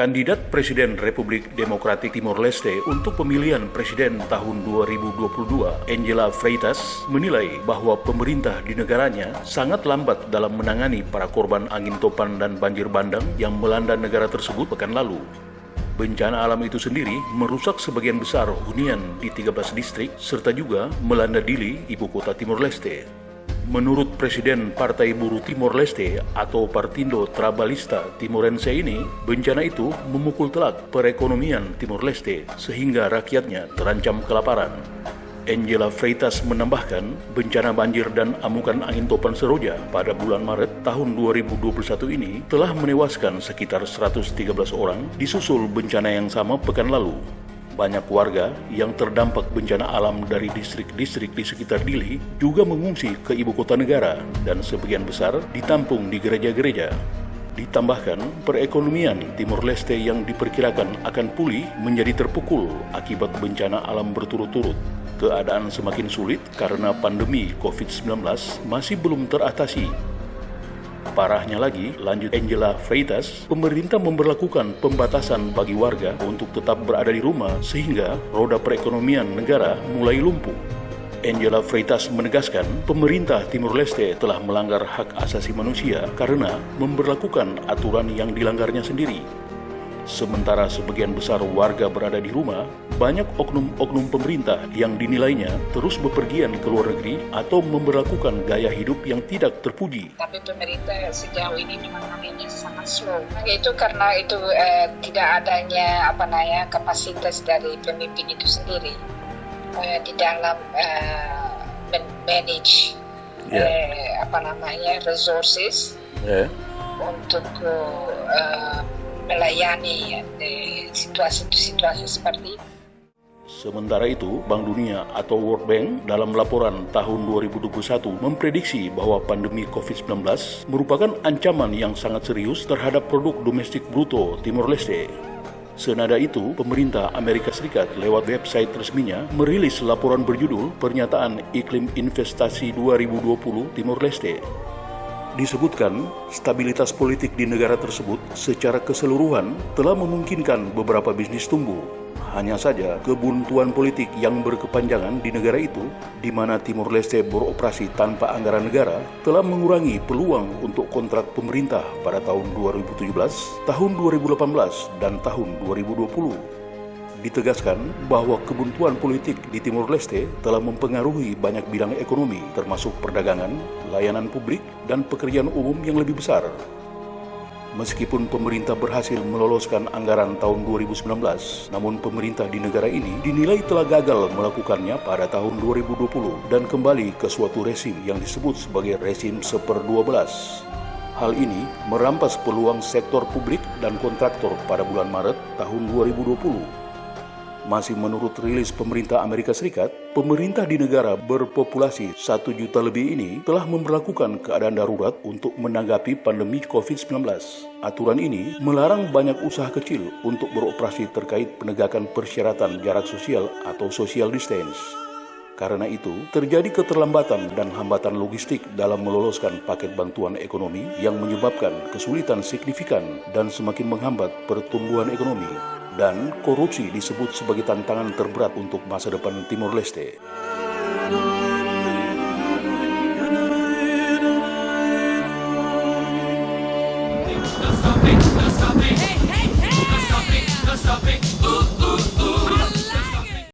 Kandidat Presiden Republik Demokratik Timor Leste untuk pemilihan presiden tahun 2022, Angela Freitas, menilai bahwa pemerintah di negaranya sangat lambat dalam menangani para korban angin topan dan banjir bandang yang melanda negara tersebut pekan lalu. Bencana alam itu sendiri merusak sebagian besar hunian di 13 distrik serta juga melanda Dili, ibu kota Timor Leste. Menurut Presiden Partai Buruh Timor Leste atau Partido Trabalhista Timorense ini, bencana itu memukul telak perekonomian Timor Leste sehingga rakyatnya terancam kelaparan. Angela Freitas menambahkan, bencana banjir dan amukan angin topan Seroja pada bulan Maret tahun 2021 ini telah menewaskan sekitar 113 orang, disusul bencana yang sama pekan lalu. Banyak warga yang terdampak bencana alam dari distrik-distrik di sekitar Dili juga mengungsi ke ibu kota negara dan sebagian besar ditampung di gereja-gereja. Ditambahkan, perekonomian Timor Leste yang diperkirakan akan pulih menjadi terpukul akibat bencana alam berturut-turut. Keadaan semakin sulit karena pandemi COVID-19 masih belum teratasi. Parahnya lagi, lanjut Angela Freitas, pemerintah memberlakukan pembatasan bagi warga untuk tetap berada di rumah sehingga roda perekonomian negara mulai lumpuh. Angela Freitas menegaskan pemerintah Timor Leste telah melanggar hak asasi manusia karena memberlakukan aturan yang dilanggarnya sendiri. Sementara sebagian besar warga berada di rumah, banyak oknum-oknum pemerintah yang dinilainya terus bepergian ke luar negeri atau memberlakukan gaya hidup yang tidak terpuji. Tapi pemerintah sejauh ini menanganinya sangat slow. Itu karena itu tidak adanya kapasitas dari pemimpin itu sendiri di dalam manage resources untuk melayani situasi seperti itu. Sementara itu, Bank Dunia atau World Bank dalam laporan tahun 2021 memprediksi bahwa pandemi COVID-19 merupakan ancaman yang sangat serius terhadap produk domestik bruto Timor Leste. Senada itu, pemerintah Amerika Serikat lewat website resminya merilis laporan berjudul Pernyataan Iklim Investasi 2020 Timor Leste. Disebutkan, stabilitas politik di negara tersebut secara keseluruhan telah memungkinkan beberapa bisnis tumbuh. Hanya saja, kebuntuan politik yang berkepanjangan di negara itu, di mana Timor Leste beroperasi tanpa anggaran negara, telah mengurangi peluang untuk kontrak pemerintah pada tahun 2017, tahun 2018, dan tahun 2020. Ditegaskan bahwa kebuntuan politik di Timor Leste telah mempengaruhi banyak bidang ekonomi, termasuk perdagangan, layanan publik, dan pekerjaan umum yang lebih besar. Meskipun pemerintah berhasil meloloskan anggaran tahun 2019, namun pemerintah di negara ini dinilai telah gagal melakukannya pada tahun 2020 dan kembali ke suatu rezim yang disebut sebagai rezim seper-12. Hal ini merampas peluang sektor publik dan kontraktor pada bulan Maret tahun 2020. Masih menurut rilis pemerintah Amerika Serikat, pemerintah di negara berpopulasi 1 juta lebih ini telah memberlakukan keadaan darurat untuk menanggapi pandemi COVID-19. Aturan ini melarang banyak usaha kecil untuk beroperasi terkait penegakan persyaratan jarak sosial atau social distance. Karena itu, terjadi keterlambatan dan hambatan logistik dalam meloloskan paket bantuan ekonomi yang menyebabkan kesulitan signifikan dan semakin menghambat pertumbuhan ekonomi. Dan korupsi disebut sebagai tantangan terberat untuk masa depan Timor Leste. Stop it.